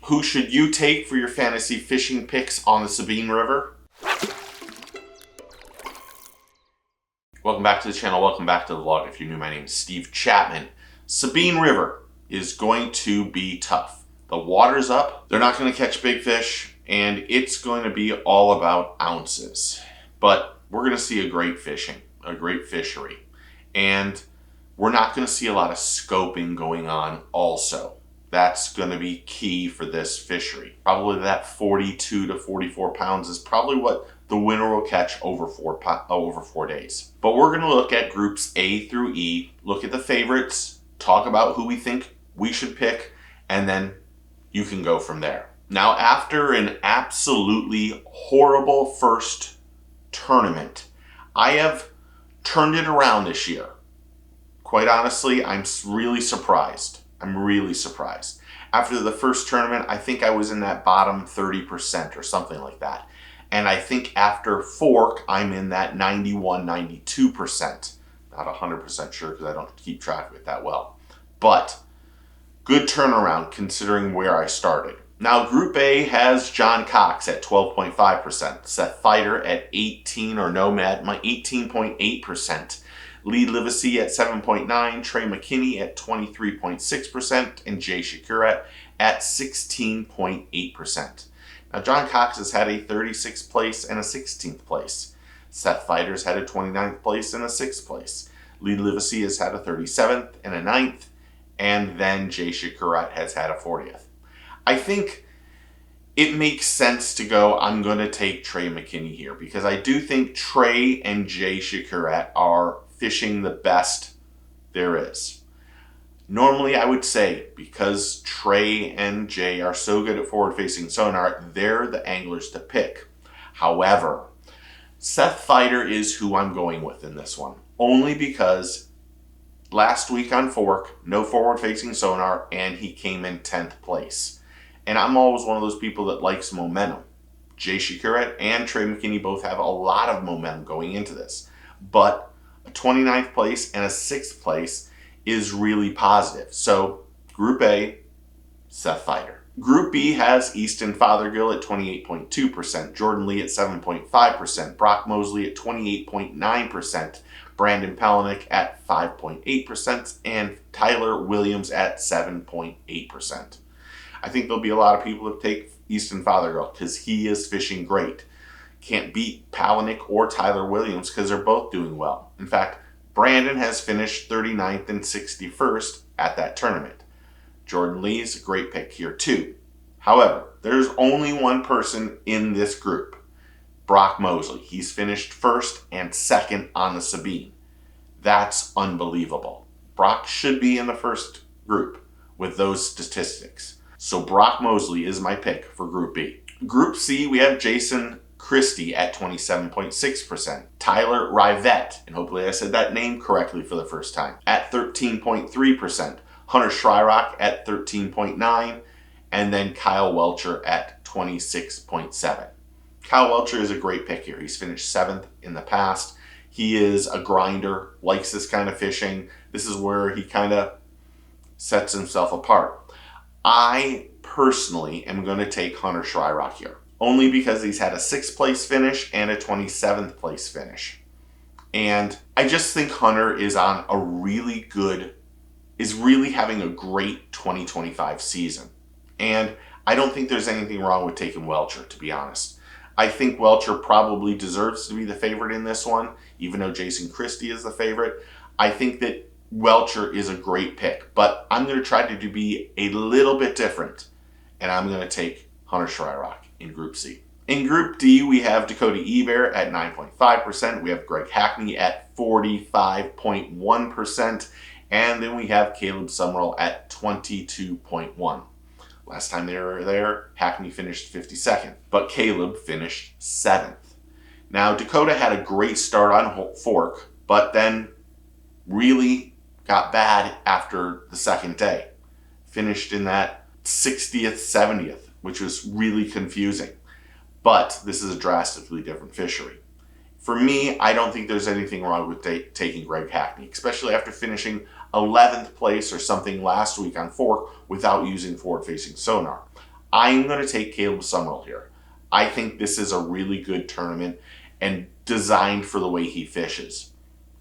Who should you take for your fantasy fishing picks on the Sabine River? Welcome back to the channel. Welcome back to the vlog. If you're new, my name is Steve Chapman. Sabine River is going to be tough. The water's up. They're not going to catch big fish, and it's going to be all about ounces. But we're going to see a great fishery. And we're not going to see a lot of scoping going on also. That's going to be key for this fishery. Probably that 42 to 44 pounds is probably what the winner will catch over 4 days. But we're going to look at groups A through E, look at the favorites, talk about who we think we should pick, and then you can go from there. Now, after an absolutely horrible first tournament, I have turned it around this year. Quite honestly, I'm really surprised. After the first tournament, I think I was in that bottom 30% or something like that. And I think after Fork, I'm in that 91, 92%. Not 100% sure because I don't keep track of it that well. But good turnaround considering where I started. Now, Group A has John Cox at 12.5%, Seth Feider at 18.8%, Lee Livesey at 7.9%, Trey McKinney at 23.6%, and Jay Shakurat at 16.8%. Now, John Cox has had a 36th place and a 16th place. Seth Feider's had a 29th place and a 6th place. Lee Livesey has had a 37th and a 9th, and then Jay Shakurat has had a 40th. I think it makes sense to go, I'm going to take Trey McKinney here because I do think Trey and Jay Shakurat are fishing the best there is. Normally, I would say because Trey and Jay are so good at forward-facing sonar, they're the anglers to pick. However, Seth Feider is who I'm going with in this one, only because last week on Fork, no forward-facing sonar, and he came in 10th place. And I'm always one of those people that likes momentum. Jay Shakurat and Trey McKinney both have a lot of momentum going into this. But a 29th place and a 6th place is really positive. So Group A, Seth Feider. Group B has Easton Fothergill at 28.2%, Jordan Lee at 7.5%, Brock Mosley at 28.9%, Brandon Palaniuk at 5.8%, and Tyler Williams at 7.8%. I think there'll be a lot of people that take Easton Fothergill because he is fishing great. Can't beat Palaniuk or Tyler Williams because they're both doing well. In fact, Brandon has finished 39th and 61st at that tournament. Jordan Lee is a great pick here too. However, there's only one person in this group, Brock Mosley. He's finished 1st and 2nd on the Sabine. That's unbelievable. Brock should be in the first group with those statistics. So Brock Mosley is my pick for Group B. Group C, we have Jason Christie at 27.6%, Tyler Rivette, and hopefully I said that name correctly for the first time, at 13.3%, Hunter Shryock at 13.9%, and then Kyle Welcher at 26.7%. Kyle Welcher is a great pick here. He's finished 7th in the past. He is a grinder, likes this kind of fishing. This is where he kind of sets himself apart. I personally am going to take Hunter Shryock here, only because he's had a 6th place finish and a 27th place finish. And I just think Hunter is on a really having a great 2025 season. And I don't think there's anything wrong with taking Welcher, to be honest. I think Welcher probably deserves to be the favorite in this one, even though Jason Christie is the favorite. I think that Welcher is a great pick, but I'm going to try to be a little bit different, and I'm going to take Hunter Shryock in Group C. In Group D, we have Dakota Ebert at 9.5%, we have Greg Hackney at 45.1%, and then we have Caleb Summerall at 22.1%. Last time they were there, Hackney finished 52nd, but Caleb finished 7th. Now, Dakota had a great start on Fork, but then really got bad after the second day. Finished in that 60th, 70th, which was really confusing. But this is a drastically different fishery. For me, I don't think there's anything wrong with taking Greg Hackney, especially after finishing 11th place or something last week on Fork without using forward-facing sonar. I'm going to take Caleb Summerall here. I think this is a really good tournament and designed for the way he fishes.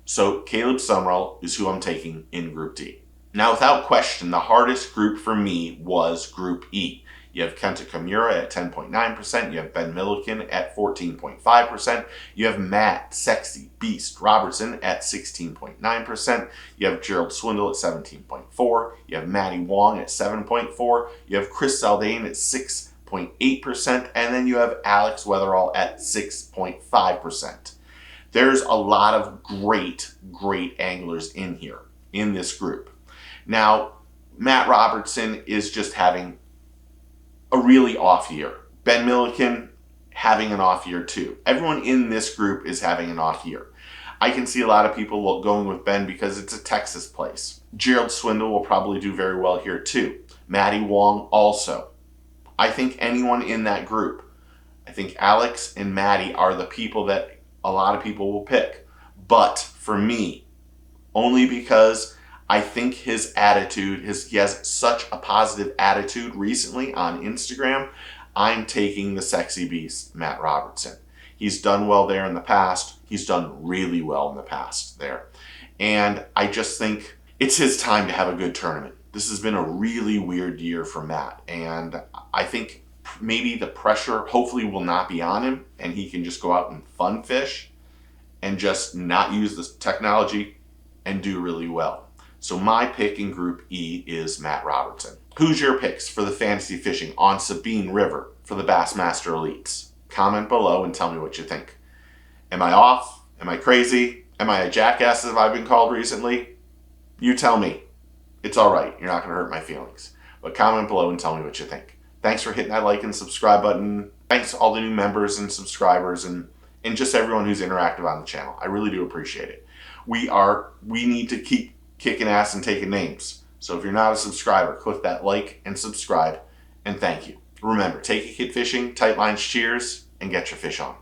So Caleb Summerall is who I'm taking in Group D. Now, without question, the hardest group for me was Group E. You have Kenta Kimura at 10.9%. You have Ben Milliken at 14.5%. You have Matt Sexy Beast Robertson at 16.9%. You have Gerald Swindle at 17.4%. You have Matty Wong at 7.4%. You have Chris Zaldain at 6.8%. And then you have Alex Weatherall at 6.5%. There's a lot of great anglers in here, in this group. Now, Matt Robertson is just having a really off year. Ben Milliken having an off year too. Everyone in this group is having an off year. I can see a lot of people going with Ben because it's a Texas place. Gerald Swindle will probably do very well here too. Matty Wong also. I think anyone in that group, I think Alex and Matty are the people that a lot of people will pick. But for me, only because I think his attitude, he has such a positive attitude recently on Instagram, I'm taking the sexy beast, Matt Robertson. He's done well there in the past. He's done really well in the past there. And I just think it's his time to have a good tournament. This has been a really weird year for Matt. And I think maybe the pressure hopefully will not be on him and he can just go out and fun fish and just not use the technology and do really well. So my pick in Group E is Matt Robertson. Who's your picks for the fantasy fishing on Sabine River for the Bassmaster Elites? Comment below and tell me what you think. Am I off? Am I crazy? Am I a jackass as I've been called recently? You tell me. It's all right. You're not going to hurt my feelings. But comment below and tell me what you think. Thanks for hitting that like and subscribe button. Thanks to all the new members and subscribers and just everyone who's interactive on the channel. I really do appreciate it. We need to keep kicking ass and taking names. So if you're not a subscriber, click that like and subscribe, and thank you. Remember, take a kid fishing, tight lines, cheers, and get your fish on.